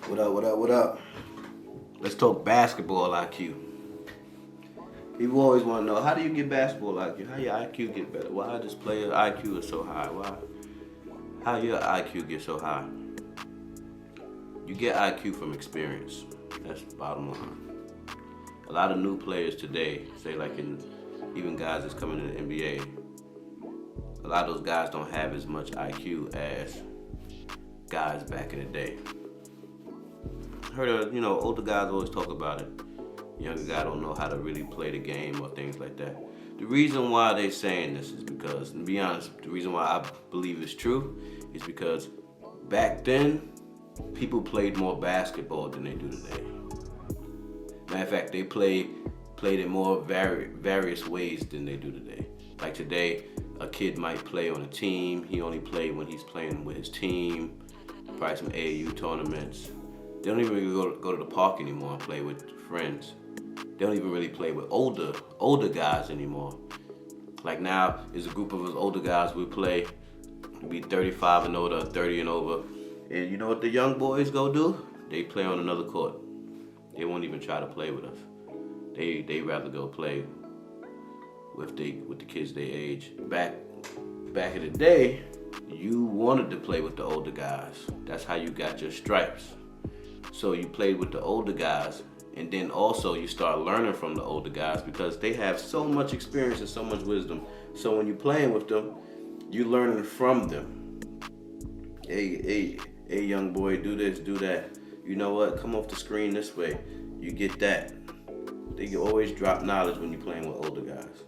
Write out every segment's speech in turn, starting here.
What up, what up, what up? Let's talk basketball IQ. People always want to know, how do you get basketball IQ? How your IQ get better? Why this player IQ is so high? How your IQ get so high? You get IQ from experience. That's the bottom line. A lot of new players today, say like even guys that's coming to the NBA, a lot of those guys don't have as much IQ as guys back in the day. Heard of, older guys always talk about it. Younger guy don't know how to really play the game or things like that. The reason why they're saying this is because, to be honest, the reason why I believe it's true is because back then, people played more basketball than they do today. Matter of fact, they played in more various ways than they do today. Like today, a kid might play on a team. He only played when he's playing with his team. Probably some AAU tournaments. They don't even really go to the park anymore and play with friends. They don't even really play with older guys anymore. Like now, there's a group of us older guys we play. We 35 and older, 30 and over. And you know what the young boys go do? They play on another court. They won't even try to play with us. They rather go play with the kids their age. Back in the day, you wanted to play with the older guys. That's how you got your stripes. So you played with the older guys, and then also you start learning from the older guys because they have so much experience and so much wisdom. So when you're playing with them, you're learning from them. Hey, young boy, do this, do that. You know what? Come off the screen this way. You get that. They can always drop knowledge when you're playing with older guys.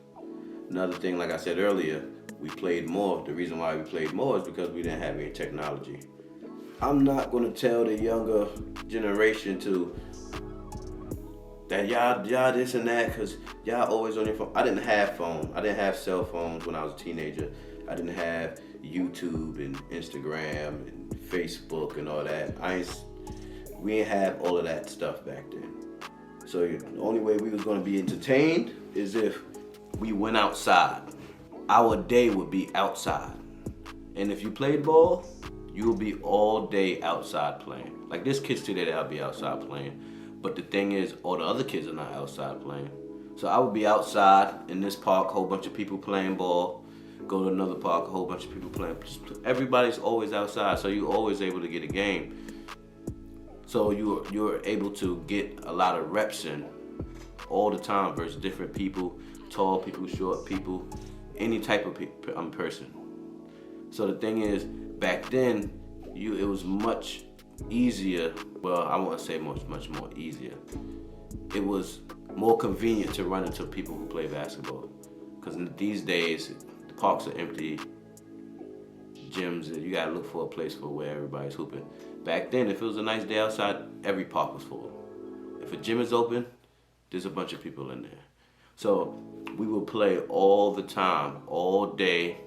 Another thing, like I said earlier, we played more. The reason why we played more is because we didn't have any technology. I'm not gonna tell the younger generation that y'all this and that, cause y'all always on your phone. I didn't have phone. I didn't have cell phones when I was a teenager. I didn't have YouTube and Instagram and Facebook and all that. We didn't have all of that stuff back then. So the only way we was gonna be entertained is if we went outside. Our day would be outside. And if you played ball, you will be all day outside playing. Like this kids today, that'll be outside playing. But the thing is, all the other kids are not outside playing. So I would be outside in this park, whole bunch of people playing ball. Go to another park, a whole bunch of people playing. Everybody's always outside, so you're always able to get a game. So you're able to get a lot of reps in all the time versus different people, tall people, short people, any type of person. So the thing is, back then, it was much easier. Well, I won't say much more easier. It was more convenient to run into people who play basketball. Because these days, the parks are empty, gyms, and you gotta look for a place for where everybody's hooping. Back then, if it was a nice day outside, every park was full. If a gym is open, there's a bunch of people in there. So we would play all the time, all day.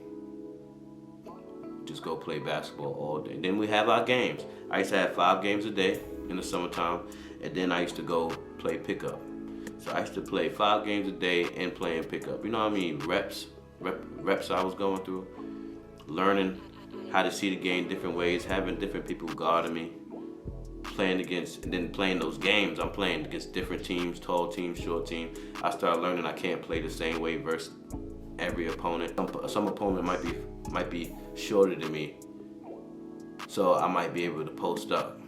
Just go play basketball all day. Then we have our games. I used to have 5 games a day in the summertime, and then I used to go play pickup. So I used to play 5 games a day and playing pickup. You know what I mean? Reps I was going through, learning how to see the game different ways, having different people guarding me, playing against, and then playing those games. I'm playing against different teams, tall teams, short teams. I started learning I can't play the same way versus every opponent. Some opponent might be shorter than me, so I might be able to post up.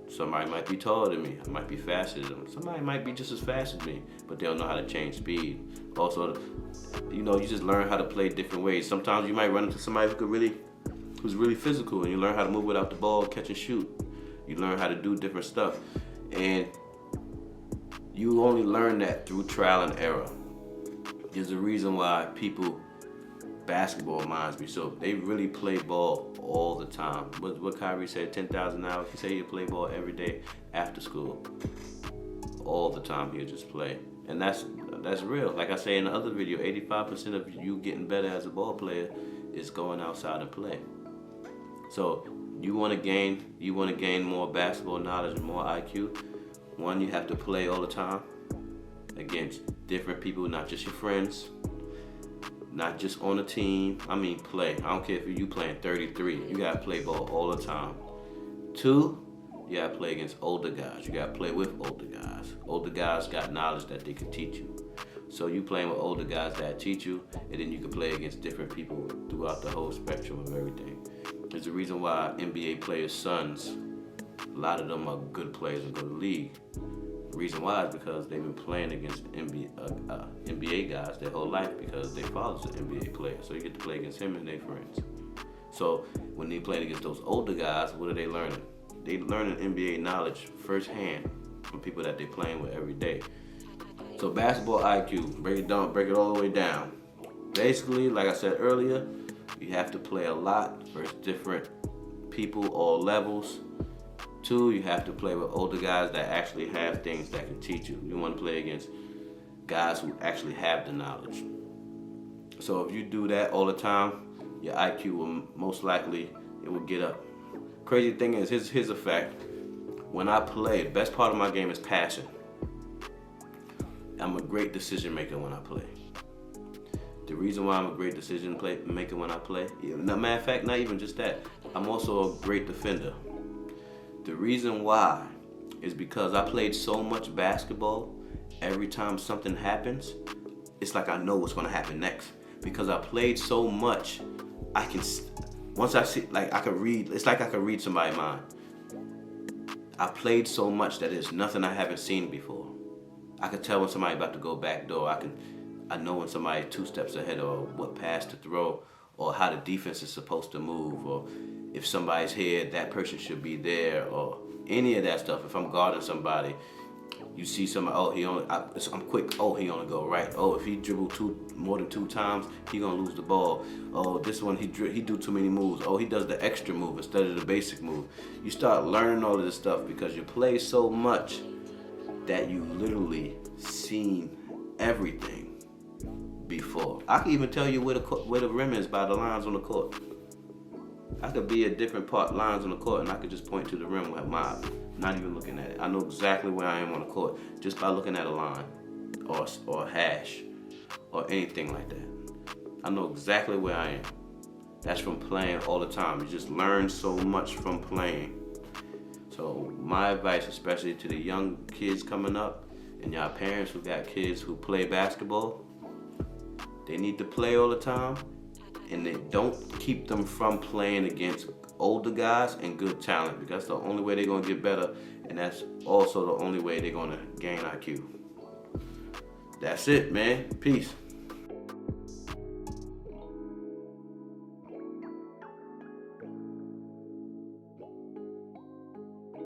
Somebody might be taller than me. I might be faster than them. Somebody might be just as fast as me, but they'll know how to change speed. Also, you just learn how to play different ways. Sometimes you might run into somebody who's really physical, and you learn how to move without the ball, catch and shoot. You learn how to do different stuff, and you only learn that through trial and error. There's a reason why basketball minds be so. They really play ball all the time. What Kyrie said, 10,000 hours. He said he'd play ball every day after school. All the time he'll just play. And that's real. Like I say in the other video, 85% of you getting better as a ball player is going outside and play. So you want to gain more basketball knowledge and more IQ. One, you have to play all the time against different people, not just your friends. Not just on a team. I mean play. I don't care if you playing 33. You gotta play ball all the time. 2, You gotta play against older guys. You gotta play with older guys. Older guys got knowledge that they can teach you. So you playing with older guys that teach you, and then you can play against different people throughout the whole spectrum of everything. There's a reason why NBA players' sons, a lot of them are good players and go to the league. The reason why is because they've been playing against NBA guys their whole life because their father's an NBA player. So you get to play against him and their friends. So when they playing against those older guys, what are they learning? They learning NBA knowledge firsthand from people that they're playing with every day. So basketball IQ, break it all the way down. Basically, like I said earlier, you have to play a lot versus different people, all levels. 2, you have to play with older guys that actually have things that can teach you. You want to play against guys who actually have the knowledge. So if you do that all the time, your IQ will most likely, it will get up. Crazy thing is, here's a fact. When I play, the best part of my game is passing. I'm a great decision maker when I play. The reason why I'm a great decision maker when I play, matter of fact, not even just that, I'm also a great defender. The reason why is because I played so much basketball, every time something happens, it's like I know what's gonna happen next. Because I played so much, once I see, like I could read, it's like I could read somebody's mind. I played so much that there's nothing I haven't seen before. I could tell when somebody's about to go back door. I know when somebody's 2 steps ahead, or what pass to throw, or how the defense is supposed to move, or if somebody's here, that person should be there, or any of that stuff. If I'm guarding somebody, you see somebody, I'm quick, he only go right. Oh, if he dribble more than 2 times, he gonna lose the ball. Oh, this one, he do too many moves. Oh, he does the extra move instead of the basic move. You start learning all of this stuff because you play so much that you literally seen everything before. I can even tell you where the rim is by the lines on the court. I could be at different lines on the court, and I could just point to the rim with my eye, not even looking at it. I know exactly where I am on the court just by looking at a line or a hash or anything like that. I know exactly where I am. That's from playing all the time. You just learn so much from playing. So my advice, especially to the young kids coming up and y'all parents who got kids who play basketball, they need to play all the time, and they don't keep them from playing against older guys and good talent, because that's the only way they're going to get better, and that's also the only way they're going to gain IQ. That's it, man. Peace.